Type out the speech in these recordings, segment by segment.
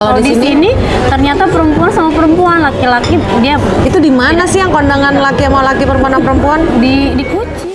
Kalau di sini ternyata perempuan sama perempuan, laki-laki dia Itu di mana sih yang kondangan laki sama laki, perempuan sama perempuan? di Kucing.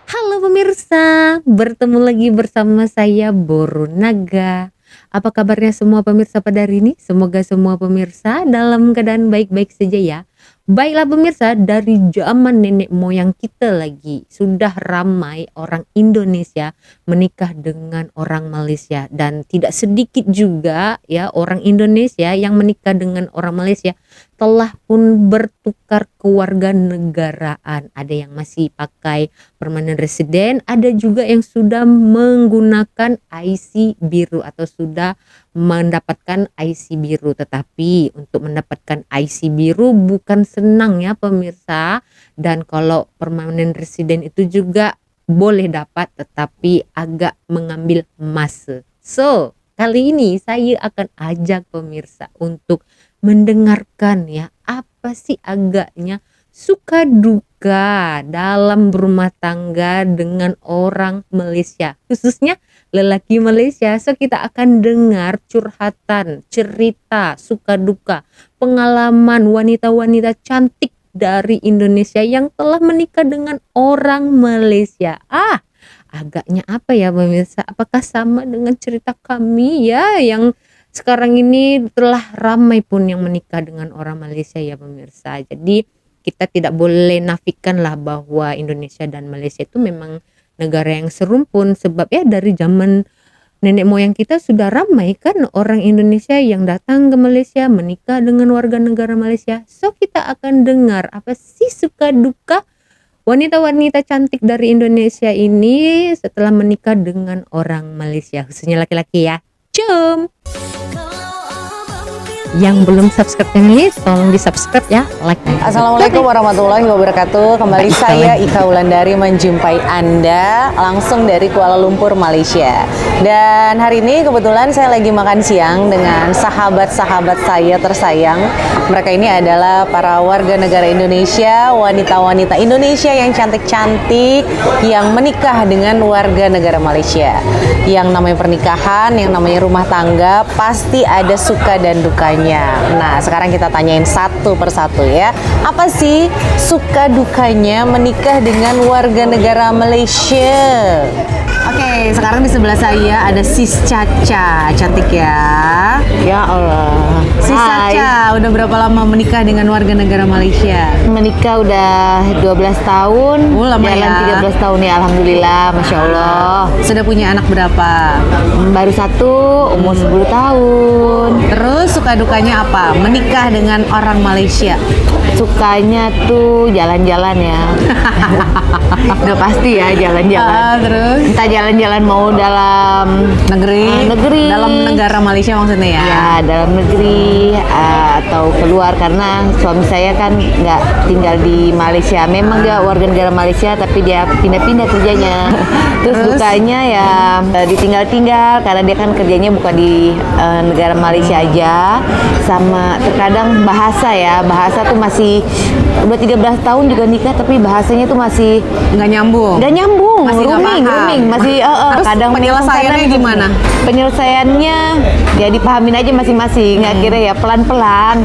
Halo pemirsa, bertemu lagi bersama saya Boru Naga. Apa kabarnya semua pemirsa pada hari ini? Semoga semua pemirsa dalam keadaan baik-baik saja ya. Baiklah pemirsa, dari zaman nenek moyang kita lagi sudah ramai orang Indonesia menikah dengan orang Malaysia, dan tidak sedikit juga ya orang Indonesia yang menikah dengan orang Malaysia telah pun bertukar kewarganegaraan. Ada yang masih pakai permanent resident, ada juga yang sudah menggunakan IC biru atau sudah mendapatkan IC biru. Tetapi untuk mendapatkan IC biru bukan senang ya pemirsa, dan kalau permanent resident itu juga boleh dapat tetapi agak mengambil masa. So kali ini saya akan ajak pemirsa untuk mendengarkan ya apa sih agaknya suka duka dalam berumah tangga dengan orang Malaysia, khususnya lelaki Malaysia. So kita akan dengar curhatan, cerita, suka duka, pengalaman wanita-wanita cantik dari Indonesia yang telah menikah dengan orang Malaysia. Agaknya apa ya pemirsa? Apakah sama dengan cerita kami ya yang sekarang ini telah ramai pun yang menikah dengan orang Malaysia ya pemirsa. Jadi kita tidak boleh nafikan lah bahwa Indonesia dan Malaysia itu memang negara yang serumpun, sebab ya dari zaman nenek moyang kita sudah ramai kan orang Indonesia yang datang ke Malaysia menikah dengan warga negara Malaysia. So kita akan dengar apa sih suka duka wanita-wanita cantik dari Indonesia ini setelah menikah dengan orang Malaysia, khususnya laki-laki ya. Jom! Yang belum subscribe ini tolong di subscribe ya, like. Assalamualaikum warahmatullahi wabarakatuh. Kembali saya Ika Wulandari menjumpai Anda langsung dari Kuala Lumpur, Malaysia. Dan hari ini kebetulan saya lagi makan siang dengan sahabat-sahabat saya tersayang. Mereka ini adalah para warga negara Indonesia, wanita-wanita Indonesia yang cantik-cantik yang menikah dengan warga negara Malaysia. Yang namanya pernikahan, yang namanya rumah tangga pasti ada suka dan dukanya. Nah, sekarang kita tanyain satu persatu ya. Apa sih suka dukanya menikah dengan warga negara Malaysia? Oke, sekarang di sebelah saya ada Sis Caca. Cantik ya. Ya Allah. Sis Caca, udah berapa lama menikah dengan warga negara Malaysia? Menikah udah 12 tahun. Lama jalan ya. 13 tahun ya, alhamdulillah, masya Allah. Sudah punya anak berapa? Baru satu, umur 10 tahun. Terus suka dukanya apa? Menikah dengan orang Malaysia. Sukanya tuh jalan-jalan ya. Udah pasti ya jalan-jalan. Terus Entah jalan-jalan mau dalam negeri, negeri. dalam negara Malaysia maksudnya ya? ya dalam negeri atau keluar, karena suami saya kan nggak tinggal di Malaysia. Memang dia warga negara Malaysia tapi dia pindah-pindah kerjanya. Terus dukanya ya ditinggal-tinggal karena dia kan kerjanya bukan di negara Malaysia aja. Sama terkadang bahasa ya, bahasa tuh masih udah 13 tahun juga nikah tapi bahasanya tuh masih Nggak nyambung. Masih nggak rooming masih Terus kadang penyelesaiannya kadang gimana? Penyelesaiannya ya dipahamin aja masing-masing. Akhirnya ya pelan-pelan.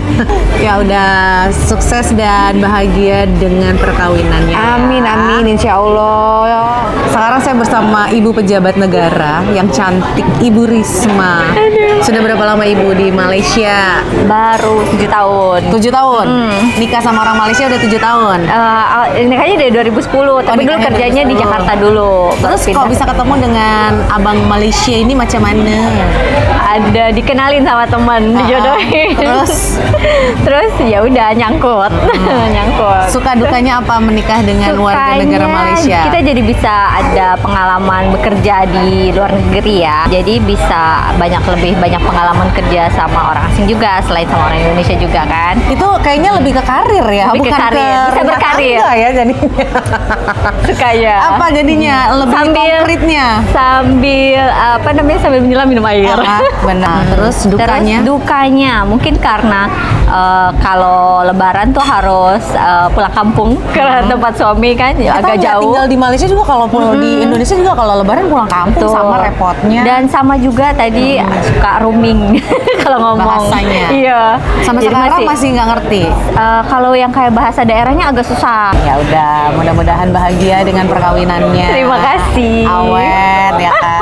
Ya udah sukses dan bahagia dengan perkawinannya. Amin amin, insya Allah. Sekarang saya bersama Ibu Pejabat Negara yang cantik, Ibu Risma. Sudah berapa lama Ibu di Malaysia? Baru 7 tahun. 7 tahun. Nikah sama orang Malaysia udah 7 tahun. Nikahnya dari 2010, tapi dulu nikahnya kerjanya di 2010. Jakarta dulu. Terus kok bisa ketemu dengan abang Malaysia ini macam mana? Ada dikenalin sama teman, dijodohin. Terus ya udah nyangkut. Nyangkut. Suka dukanya apa menikah dengan warga negara Sukanya, Malaysia? kita jadi bisa ada pengalaman bekerja di luar negeri ya. Jadi bisa lebih banyak pengalaman kerja sama orang asing juga selain sama orang Indonesia juga kan. Itu kayaknya lebih ke karir ya, Lebih ke bukan karir. ke Bisa rumah berkarir. tangga ya jadinya. Sukanya. Apa jadinya lebih konkretnya? Sambil menyelam minum air. Benar. Terus dukanya? Terus dukanya mungkin karena kalau Lebaran tuh harus pulang kampung ke tempat suami kan, ya, agak Kita jauh. tinggal di Malaysia juga kalau di Indonesia juga kalau Lebaran pulang kampung Betul. sama repotnya. Dan sama juga tadi suka roaming kalau ngomong. Bahasanya. Iya. Sampai Jadi sekarang masih nggak ngerti. kalau yang kayak bahasa daerahnya agak susah. Ya udah, mudah-mudahan bahagia dengan perkawinannya. Terima kasih. Awet ya kan.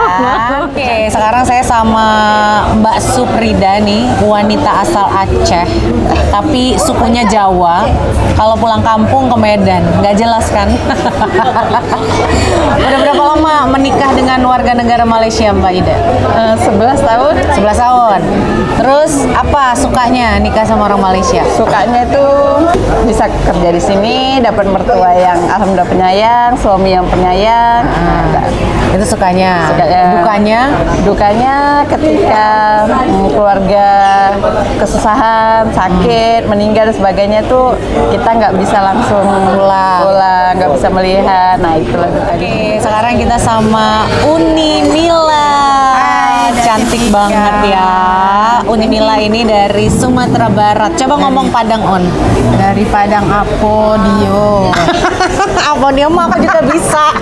Oke, sekarang saya sama Mbak Suprida nih, wanita asal Aceh, tapi sukunya Jawa. Kalau pulang kampung ke Medan, nggak jelas kan? Udah berapa lama menikah dengan warga negara Malaysia, Mbak Ida? 11 tahun. 11 tahun. Terus apa sukanya nikah sama orang Malaysia? Sukanya itu bisa kerja di sini, dapat mertua yang alhamdulillah penyayang, suami yang penyayang. Itu sukanya. Dukanya? Dukanya ketika keluarga kesusahan, sakit, meninggal dan sebagainya tuh kita nggak bisa langsung pulang, nggak bisa melihat. Nah itulah dukanya. Oke, sekarang kita sama Uni Mila. Cantik banget ya. Uni Mila ini dari Sumatera Barat. Coba ngomong Padang On. Dari Padang Apodio. Apa dia mah aku juga bisa.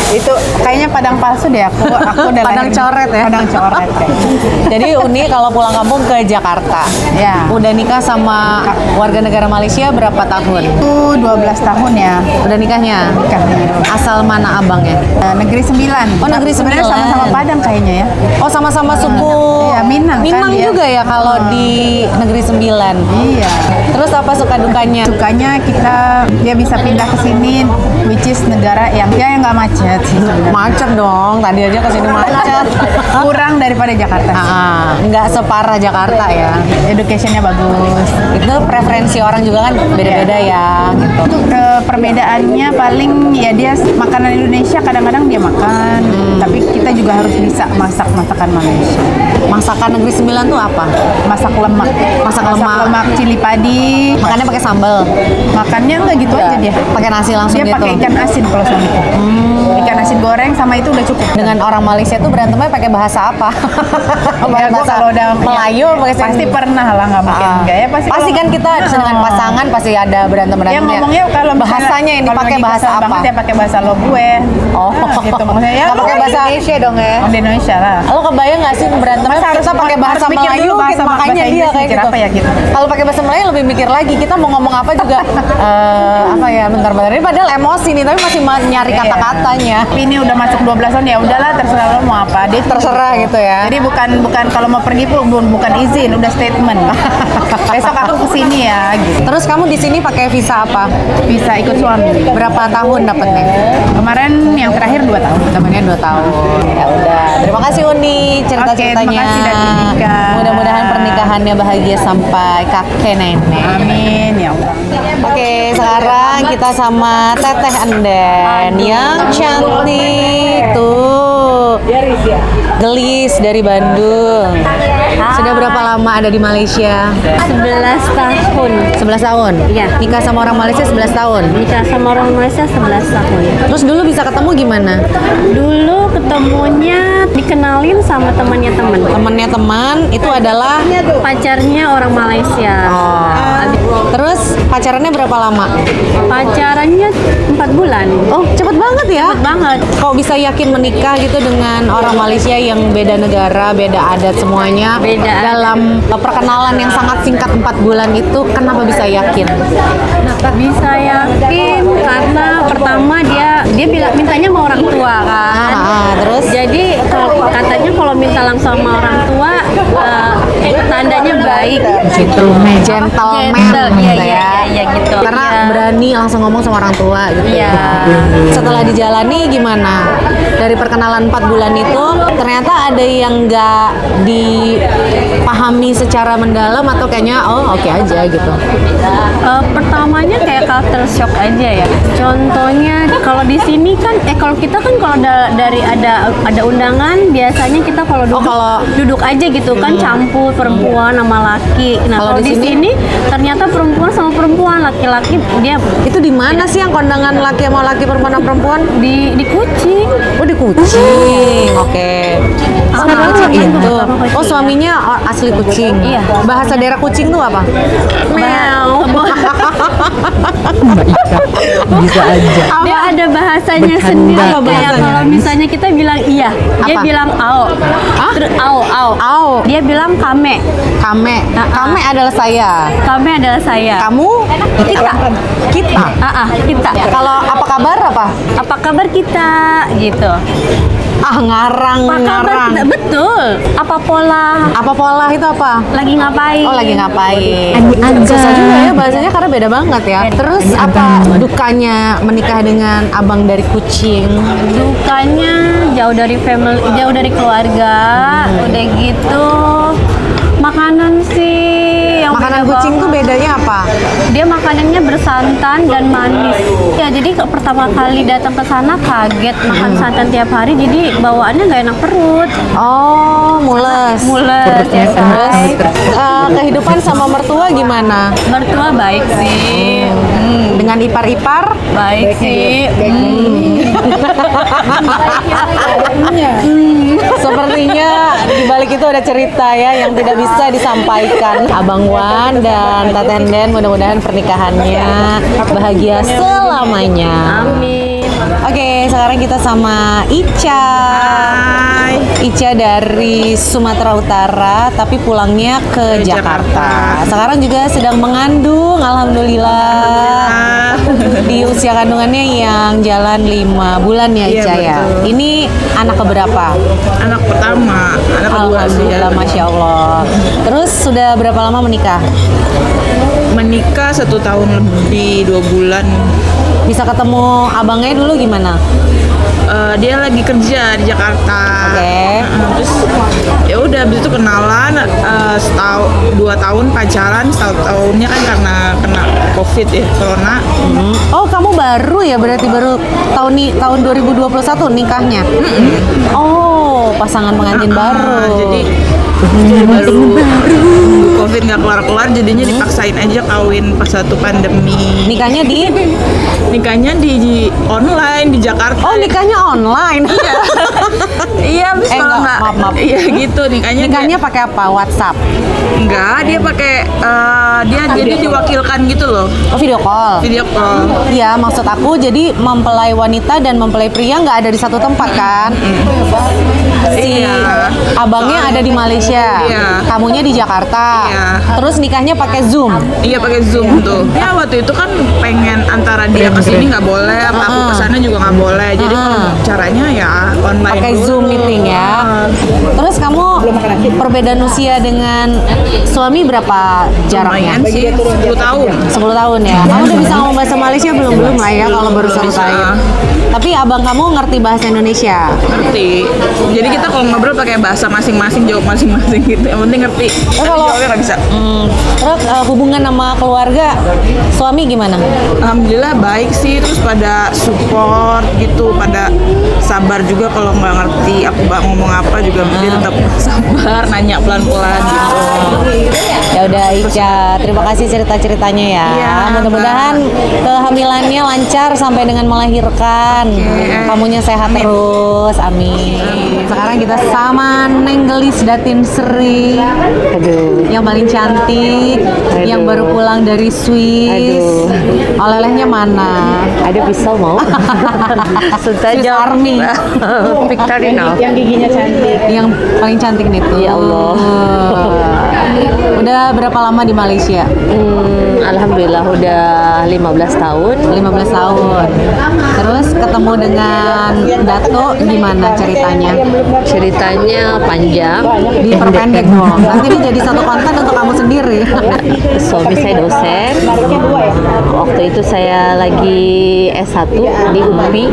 Itu kayaknya Padang palsu deh aku udah Padang lahir- coret ya? Padang coret kayaknya. Jadi Uni kalau pulang kampung ke Jakarta. Ya. Udah nikah sama warga negara Malaysia berapa tahun? Itu 12 tahun ya. Udah nikahnya? Nikahnya. Asal mana abangnya? Negeri Sembilan. Oh, Negeri Sebenarnya Sembilan. sama-sama Padang kayaknya ya. Oh, sama-sama suku Iya, Minang kan Minang dia. juga ya kalau di Negeri Sembilan. Iya. Terus apa suka dukanya? Sukanya dia bisa pindah ke sini, which is negara yang nggak macet sih sebenarnya. Macet dong, tadi aja kesini macet. Kurang daripada Jakarta sih. Nggak separah Jakarta ya. Educationnya bagus. Itu preferensi orang juga kan beda-beda ya gitu. Untuk perbedaannya paling ya dia makanan Indonesia kadang-kadang dia makan, tapi kita juga harus bisa masak masakan Malaysia. Masakan Negeri Sembilan tuh apa? Masak lemak, Masak lemak. cili padi. Makannya pakai sambal. Makannya enggak gitu aja dia. Pakai nasi langsung Dia gitu. pakai ikan asin kalau suamiku. Ikan asin goreng sama itu udah cukup. Dengan orang Malaysia tuh berantemnya pakai bahasa apa? Ya, gua kalau udah Melayu pakai pasti pernah lah, nggak mungkin enggak ya pasti kan kita dengan pasangan pasti ada berantem Ya ngomongnya kalau misalnya- bahasanya ini kalau pakai lagi bahasa kesel apa? banget ya pakai bahasa lo gue. Oh. Gitu maksudnya ya. Nggak pakai bahasa Indonesia dong ya. Indonesia lah. Lo kebayang nggak sih berantemnya Masa kita pakai bahasa harus mikir Melayu dulu bahasa- makanya bahasa dia Inggris kayak mikir gitu. apa ya gitu. Kalau pakai bahasa Melayu lebih mikir lagi kita mau ngomong apa juga apa ya bentar-bentar ini padahal emosi nih tapi masih nyari Iya. kata-katanya. Tapi ini udah masuk 12 tahun ya udahlah terserah lo mau apa. Dia Terserah gitu ya. Jadi bukan kalau mau pergi pun bukan izin, udah statement. Besok aku kesini ya gitu. Terus kamu di sini pakai visa apa? Bisa ikut suami. Berapa tahun dapatnya? Kemarin yang terakhir 2 tahun. Temennya 2 tahun. Ya udah. Terima kasih Uni cerita-ceritanya. Oke, terima kasih dan nikah. Mudah-mudahan pernikahannya bahagia sampai kakek nenek. Amin ya Allah. Oke, sekarang kita sama Teteh Anden yang cantik tuh. Gelis dari Bandung. Sudah berapa lama ada di Malaysia? 11 tahun. 11 tahun? Iya. Nikah sama orang Malaysia 11 tahun? Nikah sama orang Malaysia 11 tahun. Terus dulu bisa ketemu gimana? Dulu ketemunya dikenalin sama temannya teman. Temennya teman itu adalah Pacarnya orang Malaysia. terus pacarannya berapa lama? Pacarannya 4 bulan. Oh, cepet banget ya? Cepet banget. Kok bisa yakin menikah gitu dengan orang Malaysia yang beda negara, beda adat semuanya? Beda adat. Dalam perkenalan yang sangat singkat 4 bulan itu, kenapa bisa yakin? Bisa yakin karena pertama dia bilang mintanya sama orang tua kan. Terus? Jadi katanya kalau minta langsung sama orang tua tandanya baik. Gentleman Gentle, gitu iya, ya. iya, gitu. Karena Iya. berani langsung ngomong sama orang tua gitu. Iya. Setelah dijalani gimana? Dari perkenalan 4 bulan itu ternyata ada yang nggak dipahami secara mendalam atau kayaknya oke aja gitu. Pertamanya kayak culture shock aja ya. Contohnya kalau di sini kan kalau kita kan kalau dari ada undangan biasanya kita kalau duduk aja gitu kan campur perempuan sama laki. Nah, Kalau kalau di di sini ternyata perempuan sama perempuan, laki-laki dia Itu di mana sih yang kondangan laki sama laki, perempuan sama perempuan? di Kucing. Oh, di Kucing. Oke. Sekarang Kucing kan itu. sama Kucing. Oh, suaminya asli Kucing. Iya. Bahasa daerah Kucing tuh apa? Meow. Bisa aja. Dia ada bahasanya Bercanda. sendiri. Apa Kayak bahasanya? kalau misalnya kita bilang iya, dia Apa? bilang ao. Terus ao. Au. Dia bilang kame. Kame. Kame adalah saya. Kame adalah saya. Kamu? Kita. Kita. Kita. Kalau apa kabar apa? Apa kabar kita? Gitu. Ah, ngarang. Apa kabar kita? Betul. Apa pola? Apa pola itu apa? Lagi ngapain? Oh, lagi ngapain? Agak. Susah juga ya bahasanya karena beda banget ya. Terus apa dukanya menikah dengan abang dari Kucing? Dukanya jauh dari family, jauh dari keluarga. Udah gitu. Makanan sih yang Makanan beda Kucing tuh banget. bedanya apa? Dia makanannya bersantan dan manis. Ya jadi pertama kali datang ke sana kaget makan santan tiap hari, jadi bawaannya nggak enak perut. Oh, mules. Mules ya Terus kan. kehidupan sama mertua gimana? Mertua baik sih. Dengan ipar-ipar? Baik sih. Sepertinya di balik itu ada cerita ya yang tidak bisa disampaikan. Abang Wan dan Teten Den, mudah-mudahan pernikahannya bahagia selamanya. Amin. Oke, sekarang kita sama Ica. Ica dari Sumatera Utara, tapi pulangnya ke Jakarta. Sekarang juga sedang mengandung, alhamdulillah. Di usia kandungannya yang jalan 5 bulan ya Ica ya. Ini anak keberapa? Anak pertama, anak kedua sih ya. Alhamdulillah, Masya Allah. Terus sudah berapa lama menikah? Menikah 1 tahun lebih 2 bulan. Bisa ketemu abangnya dulu gimana? Dia lagi kerja di Jakarta. Oke. Terus ya udah habis itu kenalan, setahun 2 tahun pacaran, 1 tahunnya kan karena kena COVID ya, corona. Oh, kamu baru ya, berarti baru tahun 2021 nikahnya? Oh, pasangan pengantin baru. Jadi baru COVID nggak kelar-kelar, jadinya dipaksain aja kawin pas satu pandemi. Nikahnya Nikahnya di online di Jakarta. Oh, nikahnya online. Iya, habis kalau nggak, maaf. iya gitu nikahnya. Nikahnya pakai apa? WhatsApp? Enggak, dia pakai dia jadi diwakilkan gitu loh, Oh, video call. video call. Iya, maksud aku jadi mempelai wanita dan mempelai pria nggak ada di satu tempat kan? Si Iya. abangnya ada di Malaysia, Iya. kamunya di Jakarta. Iya. Terus nikahnya pakai Zoom. Iya pakai Zoom tuh. Ya waktu itu kan pengen antara dia kesini nggak boleh, apa aku kesana juga nggak boleh. Jadi kalau caranya ya online. Pakai dulu. Zoom meeting ya. Terus kamu perbedaan usia dengan suami berapa jaraknya? Lumayan sih, 10 tahun. 10 tahun ya. Kamu udah bisa ngomong bahasa Malaysia belum lah ya kalau baru satu Bisa. tahun. Tapi abang kamu ngerti bahasa Indonesia. Ngerti. Jadi kita kalau ngobrol pakai bahasa masing-masing, jawab masing-masing gitu. Yang penting ngerti. Tapi kalau- jawabnya nggak bisa. Terus hubungan sama keluarga suami gimana? Alhamdulillah baik sih, terus pada support gitu, pada sabar juga kalau nggak ngerti aku ngomong apa juga dia tetap sabar, nanya pelan-pelan gitu. Ya udah Ica, terima kasih cerita-ceritanya ya. Iya, Mudah-mudahan kehamilannya lancar sampai dengan melahirkan. Kamunya sehat terus. Amin. Sekarang kita sama Neng Gelis Datin Sri. Aduh. Yang paling cantik, yang baru pulang dari Swiss. Oleh-olehnya mana? Ada pisau mau? Swiss Army. Victorino. Yang paling cantik nih tuh. Ya Allah. Udah berapa lama di Malaysia? Alhamdulillah udah 15 tahun. 15 tahun. Terus ketemu dengan Dato gimana ceritanya? Ceritanya panjang. Diperpendek dong. Nanti ini jadi satu konten untuk kamu sendiri. Suami saya dosen. waktu itu saya lagi S1 di UPI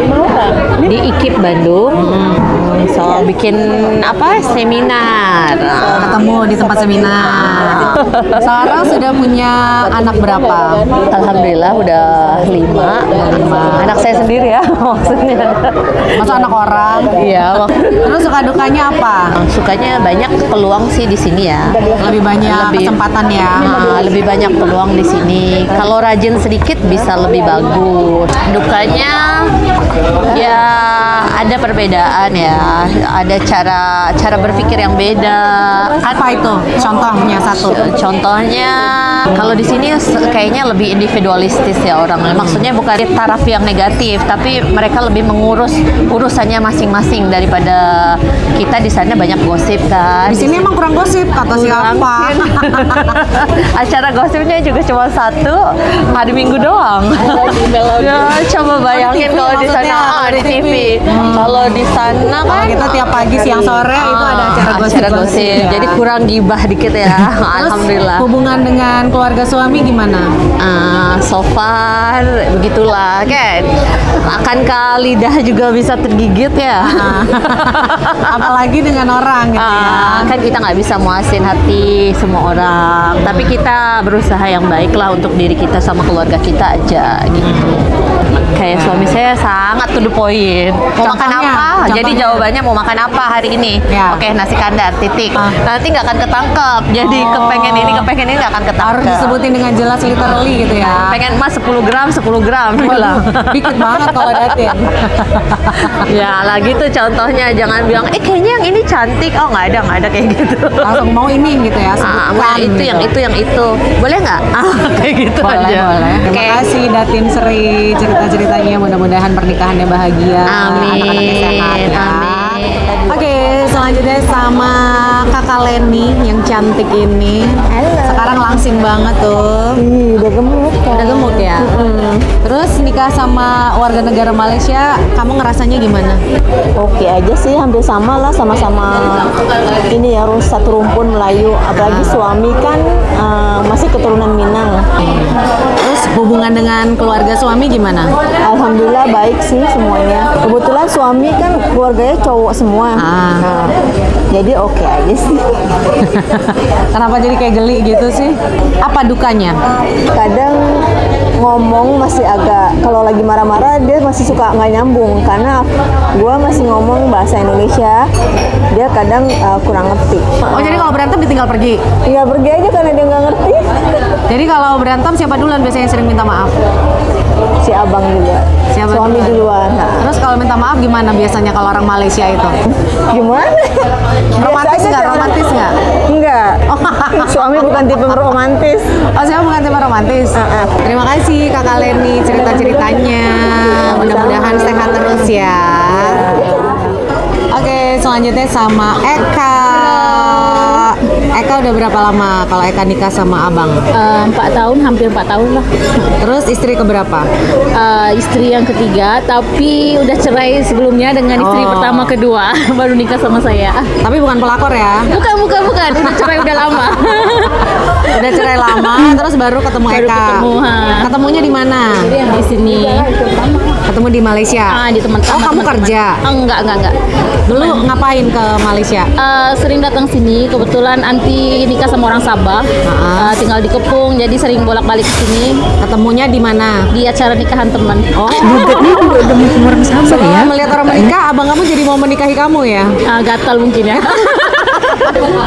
di IKIP Bandung. So bikin seminar. Ketemu di tempat seminar. Sekarang sudah punya anak berapa? Alhamdulillah udah 5. Anak saya sendiri ya maksudnya. Masa anak orang? Iya. Terus suka dukanya apa? Sukanya banyak peluang sih di sini ya. Lebih banyak kesempatan ya. Lebih banyak peluang di sini. Kalau rajin sedikit bisa lebih bagus. Dukanya ya ada perbedaan ya. Ada cara berpikir yang beda. Apa itu? Contohnya satu. Contohnya kalau di sini kayaknya lebih individualistis ya orangnya. Maksudnya bukan taraf yang negatif, tapi mereka lebih mengurus urusannya masing-masing daripada kita di sana banyak gosip kan. Di sini emang kurang gosip kata siapa? Acara gosipnya juga cuma satu hari Minggu doang. Ya, coba bayangin TV kalau di sana maksudnya, di TV. Kalau di sana Kalau kan kita tiap pagi siang sore itu ada acara gosip. gosip. Jadi kurang gibah dikit ya. Alhamdulillah. Hubungan dengan keluarga suami gimana? So far begitulah kan. Akankah lidah juga bisa tergigit ya? Apalagi dengan orang gitu ya. Kan kita nggak bisa muasin hati semua orang, tapi kita berusaha yang baik lah untuk diri kita sama keluarga kita aja gitu. Kayak suami saya sangat to the point. Mau makan Contohnya? apa? Jadi Contohnya? jawabannya mau makan apa hari ini? Ya. Oke, nasi kandar, titik. Nanti nggak akan ketangkep. Jadi kepengen ini nggak akan ketangkep. Harus disebutin dengan jelas literally gitu ya. Pengen emas 10 gram bilang. Dikit banget kalau datin. Ya lah gitu contohnya, jangan bilang kayaknya yang ini cantik. Oh nggak ada kayak gitu. Langsung mau ini gitu ya, sebutkan itu gitu. yang itu boleh nggak? Kayak gitu Boleh, aja. boleh. Terima Oke. kasih Datin Sri cerita-ceritanya, mudah-mudahan pernikahannya bahagia. Amin. Anak-anaknya sehat ya. Amin. Oke, selanjutnya sama Kakak Leni yang cantik ini. Sekarang langsing banget tuh. Udah gemuk kan. Udah gemuk ya. Terus nikah sama warga negara Malaysia, kamu ngerasanya gimana? Oke aja sih, hampir sama lah, sama-sama ini ya, satu rumpun Melayu. Apalagi suami kan masih keturunan Minang. Terus hubungan dengan keluarga suami gimana? Alhamdulillah baik sih semuanya. Kebetulan suami kan keluarganya cowok semua. Nah, jadi oke aja sih. Kenapa jadi kayak geli gitu sih? Apa dukanya? Kadang ngomong masih agak, kalau lagi marah-marah dia masih suka nggak nyambung karena gua masih ngomong bahasa Indonesia, dia kadang kurang ngerti. Oh, jadi kalau berantem ditinggal pergi? Ya pergi aja karena dia nggak ngerti. Jadi kalau berantem siapa duluan biasanya yang sering minta maaf? Si abang juga. Siapa Suami duluan. Nah, Terus kalau minta maaf gimana biasanya kalau orang Malaysia itu? gimana? Romantis Biasa aja nggak? karena- Romantis nggak? Enggak. Suami bukan tipe romantis. Oh, saya bukan tipe romantis. Terima kasih Kakak Leni cerita-ceritanya. Mudah-mudahan sehat terus ya. Oke, selanjutnya sama Eka. Eka udah berapa lama kalau Eka nikah sama abang? 4 tahun, hampir 4 tahun lah. Terus istri keberapa? Istri yang ketiga, tapi udah cerai sebelumnya dengan istri Oh. pertama kedua, baru nikah sama saya. Tapi bukan pelakor ya? Bukan, udah cerai udah lama. Udah cerai lama, terus baru ketemu Baru Eka. ketemu, ha. Ketemunya di mana? Di sini, Ketemu di Malaysia. di teman. Oh, kamu kerja? Enggak. Dulu ngapain ke Malaysia? Sering datang sini, kebetulan anti nikah sama orang Sabah, tinggal di Kepung, jadi sering bolak-balik ke sini Ketemunya di mana? di acara nikahan teman. Oh, setelah melihat orang menikah, abang kamu jadi mau menikahi kamu ya? Gatal mungkin ya.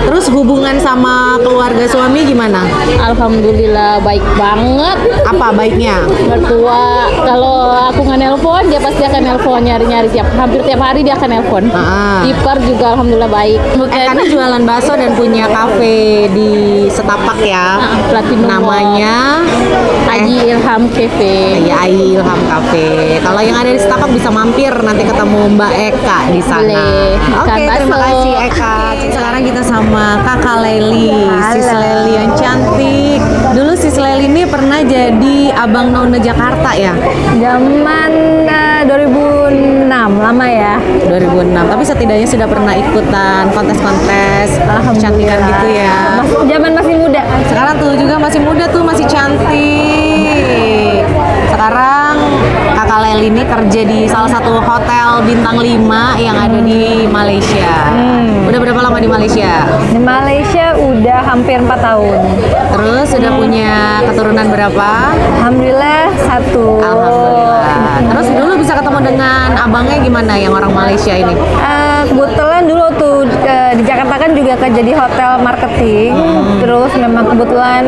Terus hubungan sama keluarga suami gimana? Alhamdulillah baik banget. Apa baiknya? Mertua kalau aku nggak nelpon dia pasti akan nelpon, nyari-nyari hampir tiap hari dia akan nelpon. Ipar juga alhamdulillah baik. Karena jualan bakso dan punya kafe di Setapak ya. Platinum Namanya Haji Ilham Cafe. ya Ai Ilham Cafe. Kalau yang ada di Setapak bisa mampir nanti ketemu Mbak Eka di sana. Boleh. Oke, Ikan terima bakso. kasih Eka. Sekarang kita sama Kakak Leli, Sis Leli yang cantik. Dulu Sis Leli ini pernah jadi Abang None Jakarta ya? Zaman 2006 lama ya. 2006. Tapi setidaknya sudah pernah ikutan kontes-kontes kecantikan gitu ya. Zaman masih muda. Sekarang tuh juga masih muda tuh, masih cantik. kerja di salah satu hotel bintang 5 yang ada di Malaysia. Udah berapa lama di Malaysia? Di Malaysia udah hampir 4 tahun. Terus udah punya keturunan berapa? Alhamdulillah 1. Alhamdulillah. Terus dulu bisa ketemu dengan abangnya gimana yang orang Malaysia ini? Kebetulan dulu tuh di Jakarta kan juga kerja di hotel marketing. Terus memang kebetulan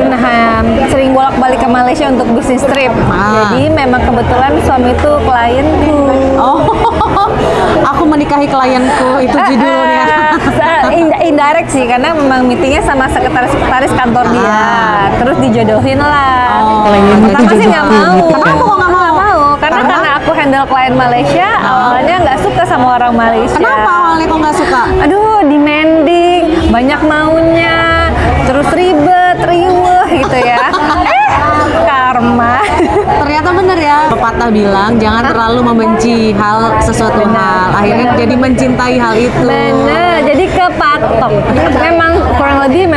sering bolak-balik ke Malaysia untuk bisnis trip. Jadi memang kebetulan suami itu klienku. Oh, aku menikahi klienku itu judulnya. Indirect sih, karena memang meetingnya sama sekretaris kantor dia. Terus dijodohin lah. Pertama sih nggak mau. Kenapa kok nggak mau? Karena aku handle klien Malaysia, awalnya nggak suka sama orang Malaysia. Kenapa awalnya kok nggak suka? Aduh, demanding, banyak maunya, terus ribet, riweuh gitu ya. Karma. Ternyata bener ya, pepatah bilang jangan terlalu membenci sesuatu hal, akhirnya jadi mencintai hal itu. Bener, jadi kepatok. Memang kurang lebih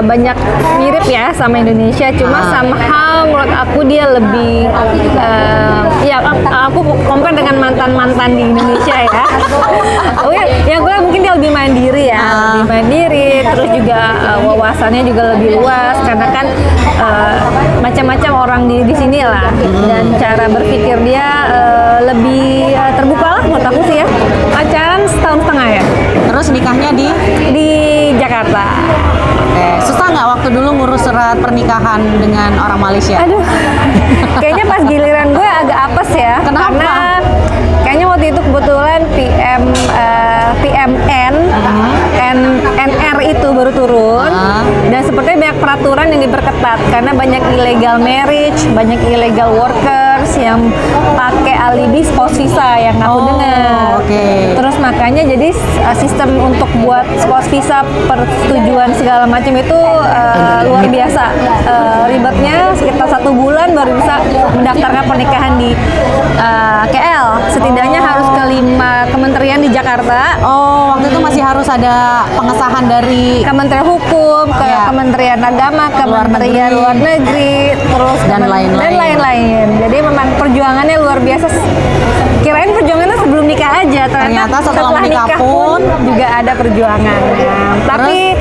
banyak mirip ya sama Indonesia, cuma somehow menurut aku dia lebih ya aku compare dengan mantan-mantan di Indonesia ya. Oh ya, yang gue mungkin dia lebih mandiri ya, lebih mandiri, terus juga wawasannya juga lebih luas karena kan macam-macam orang di sini lah, dan cara berpikir dia lebih terbuka lah menurut aku sih ya. Pacaran setahun setengah ya. Terus nikahnya Di Jakarta. Oke. Susah nggak waktu dulu ngurus surat pernikahan dengan orang Malaysia? Aduh, kayaknya pas giliran gue agak apes ya. Kenapa? Karena kayaknya waktu itu kebetulan PMN, NR itu baru turun, dan sepertinya banyak peraturan yang diperketat karena banyak illegal marriage, banyak illegal workers yang pakai alibi spouse visa yang aku dengar. Terus makanya jadi sistem untuk buat spouse visa, persetujuan segala macam itu luar biasa. Ribetnya sekitar 1 bulan baru bisa mendaftarkan pernikahan di KL. Setidaknya harus ke 5 kementerian di Jakarta. Oh, waktu itu masih harus ada pengesahan dari Kementerian Hukum, ke Kementerian Agama, Kementerian Luar Negeri, terus dan lain-lain. Jadi memang perjuangannya luar biasa. Kirain perjuangannya sebelum nikah aja, Ternyata setelah menikah nikah pun juga ada perjuangan. Tapi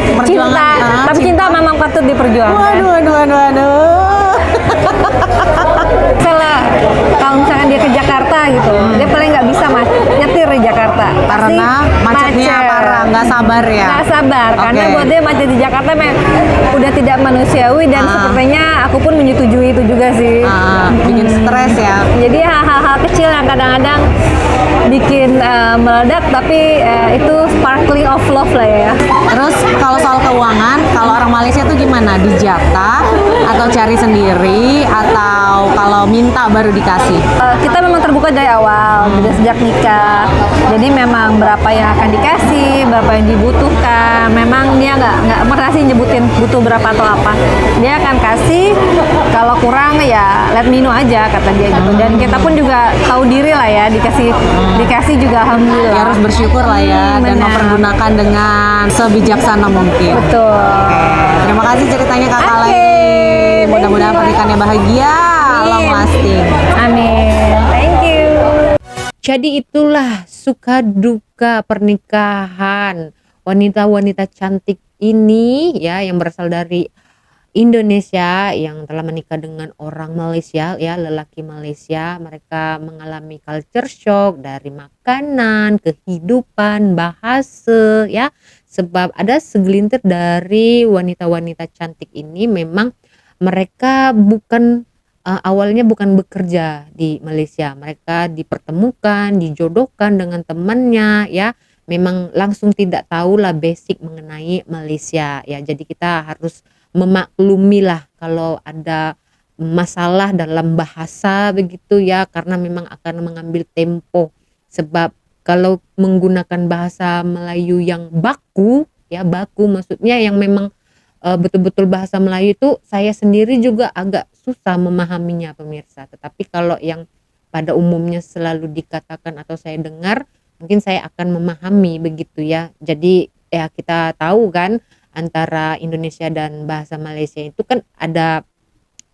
cinta memang patut diperjuangkan. Waduh. Kalau misalkan dia ke Jakarta gitu, dia paling nggak bisa nyetir di Jakarta Karena macetnya parah, nggak sabar ya? Nggak sabar, karena buat dia macet di Jakarta udah tidak manusiawi, dan sepertinya aku pun menyetujui itu juga sih. Bikin stres ya? Jadi hal-hal kecil yang kadang-kadang bikin meledak, tapi itu sparkling of love lah ya. Terus kalau soal keuangan, kalau orang Malaysia tuh gimana? Dijatah atau cari sendiri atau kalau minta baru dikasih? Kita memang terbuka dari awal, dari sejak nikah. Jadi memang berapa yang akan dikasih, berapa yang dibutuhkan. Memang dia nggak merasa nyebutin butuh berapa atau apa. Dia akan kasih, kalau kurang ya let me know aja kata dia gitu. Dan kita pun juga tahu diri lah ya, dikasih juga alhamdulillah. Ya, harus bersyukur lah ya, dan benar. mempergunakan dengan sebijaksana mungkin. Betul. Terima kasih ceritanya Kakak Lain. Mudah-mudahan pernikahannya bahagia, long lasting. Amin. Thank you. Jadi itulah suka duka pernikahan wanita-wanita cantik ini ya, yang berasal dari Indonesia yang telah menikah dengan orang Malaysia ya, lelaki Malaysia. Mereka mengalami culture shock dari makanan, kehidupan, bahasa ya. Sebab ada segelintir dari wanita-wanita cantik ini memang mereka awalnya bukan bekerja di Malaysia. Mereka dipertemukan, dijodohkan dengan temannya ya. Memang langsung tidak tahulah basic mengenai Malaysia ya. Jadi kita harus memaklumi lah kalau ada masalah dalam bahasa begitu ya, karena memang akan mengambil tempo. Sebab kalau menggunakan bahasa Melayu yang baku ya, baku maksudnya yang memang betul-betul bahasa Melayu itu saya sendiri juga agak susah memahaminya pemirsa. Tetapi kalau yang pada umumnya selalu dikatakan atau saya dengar, mungkin saya akan memahami begitu ya. Jadi ya kita tahu kan antara Indonesia dan bahasa Malaysia itu kan ada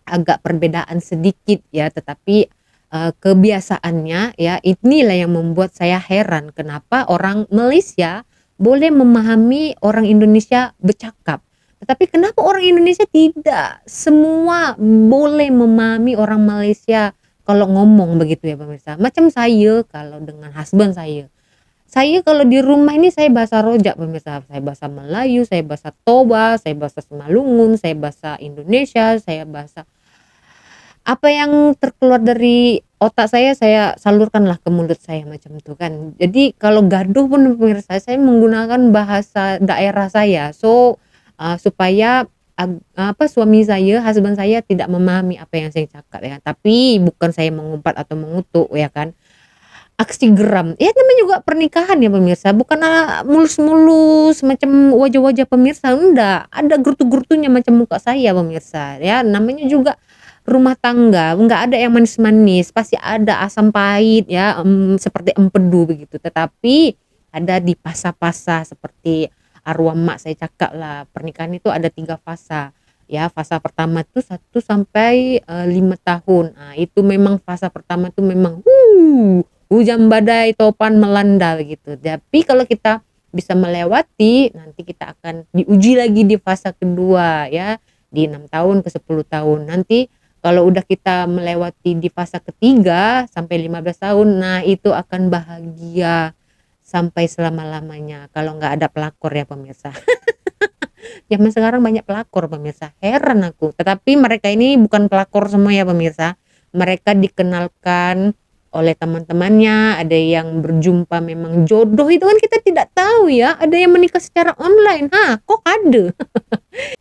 agak perbedaan sedikit ya, tetapi kebiasaannya ya, inilah yang membuat saya heran kenapa orang Malaysia boleh memahami orang Indonesia bercakap, tetapi kenapa orang Indonesia tidak semua boleh memahami orang Malaysia kalau ngomong begitu ya pemirsa. Macam saya kalau dengan husband saya kalau di rumah ini saya bahasa rojak pemirsa, saya bahasa Melayu, saya bahasa Toba, saya bahasa Semalungun, saya bahasa Indonesia, saya bahasa apa yang terkeluar dari otak saya salurkanlah ke mulut saya macam itu kan. Jadi kalau gaduh pun pemirsa saya menggunakan bahasa daerah saya. So supaya suami saya, husband saya tidak memahami apa yang saya cakap ya. Tapi bukan saya mengumpat atau mengutuk ya kan. Aksi geram. Ya namanya juga pernikahan ya pemirsa, bukan mulus-mulus macam wajah-wajah pemirsa, enggak. Ada gertu-gertunya macam muka saya pemirsa. Ya namanya juga rumah tangga, enggak ada yang manis-manis, pasti ada asam pahit ya, seperti empedu begitu. Tetapi ada di fasa-fasa seperti arwah mak saya cakap lah, pernikahan itu ada 3 fasa. Ya, fasa pertama itu 1 sampai 5 tahun. Nah, itu memang fasa pertama itu memang hujan badai topan melanda begitu. Tapi kalau kita bisa melewati, nanti kita akan diuji lagi di fasa kedua ya, di 6 tahun ke 10 tahun. Nanti kalau udah kita melewati di fase ketiga sampai 15 tahun, nah itu akan bahagia sampai selama-lamanya. Kalau nggak ada pelakor ya pemirsa. Zaman sekarang banyak pelakor pemirsa, heran aku. Tetapi mereka ini bukan pelakor semua ya pemirsa. Mereka dikenalkan oleh teman-temannya, ada yang berjumpa memang jodoh, itu kan kita tidak tahu ya. Ada yang menikah secara online, kok ada.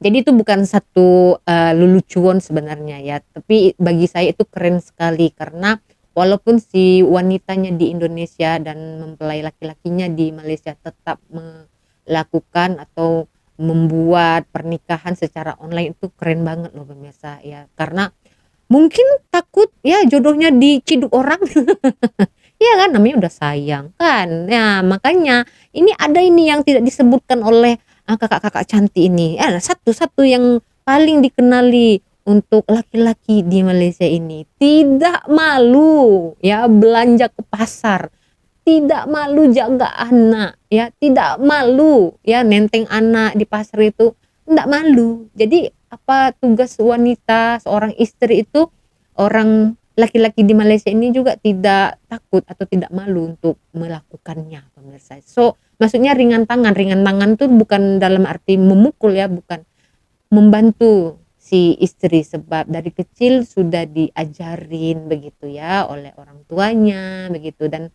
Jadi itu bukan satu lelucon sebenarnya ya, tapi bagi saya itu keren sekali karena walaupun si wanitanya di Indonesia dan mempelai laki-lakinya di Malaysia tetap melakukan atau membuat pernikahan secara online, itu keren banget loh pemirsa ya, karena mungkin takut ya jodohnya diciduk orang. Ya kan namanya udah sayang kan ya, makanya ini ada ini yang tidak disebutkan oleh kakak-kakak cantik ini. Satu-satu yang paling dikenali untuk laki-laki di Malaysia ini, tidak malu ya belanja ke pasar, tidak malu jaga anak ya, tidak malu ya nenteng anak di pasar itu, tidak malu. Jadi apa tugas wanita seorang istri itu, orang laki-laki di Malaysia ini juga tidak takut atau tidak malu untuk melakukannya pemirsa. So maksudnya ringan tangan tuh bukan dalam arti memukul ya, bukan, membantu si istri, sebab dari kecil sudah diajarin begitu ya oleh orang tuanya begitu. Dan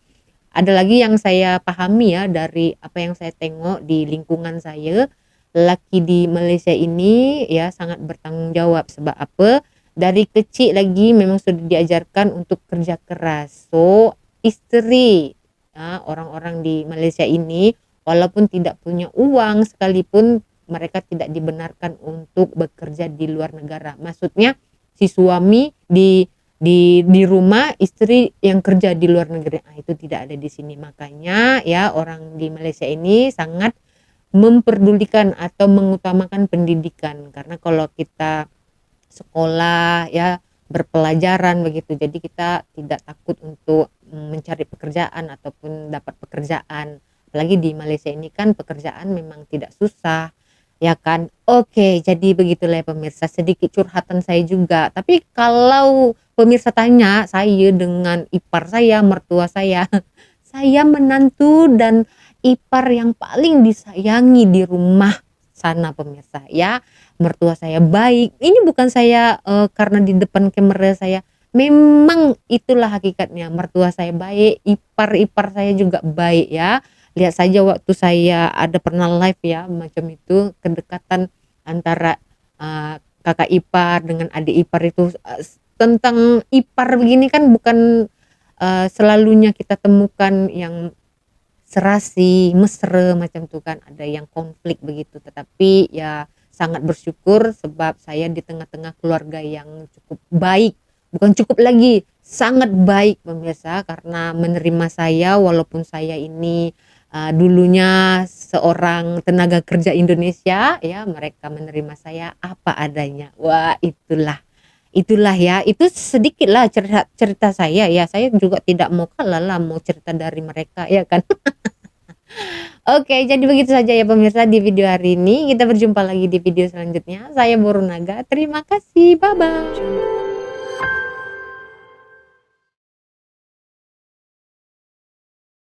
ada lagi yang saya pahami ya dari apa yang saya tengok di lingkungan saya, laki di Malaysia ini ya sangat bertanggung jawab. Sebab apa? Dari kecil lagi memang sudah diajarkan untuk kerja keras. So istri ya, orang-orang di Malaysia ini walaupun tidak punya uang sekalipun, mereka tidak dibenarkan untuk bekerja di luar negara. Maksudnya si suami di rumah, istri yang kerja di luar negeri. Itu tidak ada di sini. Makanya ya orang di Malaysia ini sangat memperdulikan atau mengutamakan pendidikan, karena kalau kita sekolah ya berpelajaran begitu, jadi kita tidak takut untuk mencari pekerjaan ataupun dapat pekerjaan. Apalagi di Malaysia ini kan pekerjaan memang tidak susah ya kan. Oke, jadi begitulah ya pemirsa, sedikit curhatan saya juga. Tapi kalau pemirsa tanya saya dengan ipar saya, mertua saya saya menantu dan ipar yang paling disayangi di rumah sana pemirsa ya. Mertua saya baik, ini bukan saya karena di depan kamera saya, memang itulah hakikatnya. Mertua saya baik, ipar saya juga baik ya. Lihat saja waktu saya ada pernah live ya macam itu, kedekatan antara kakak ipar dengan adik ipar itu, tentang ipar begini kan bukan selalunya kita temukan yang serasi, mesra macam itu kan, ada yang konflik begitu. Tetapi ya sangat bersyukur sebab saya di tengah-tengah keluarga yang cukup baik, bukan cukup lagi, sangat baik pemirsa, karena menerima saya walaupun saya ini dulunya seorang tenaga kerja Indonesia ya, mereka menerima saya apa adanya. Wah, itulah Itulah ya, itu sedikit lah cerita saya ya. Saya juga tidak mau kalah lah mau cerita dari mereka ya kan. Oke, jadi begitu saja ya pemirsa di video hari ini. Kita berjumpa lagi di video selanjutnya. Saya Borunaga. Terima kasih. Bye bye.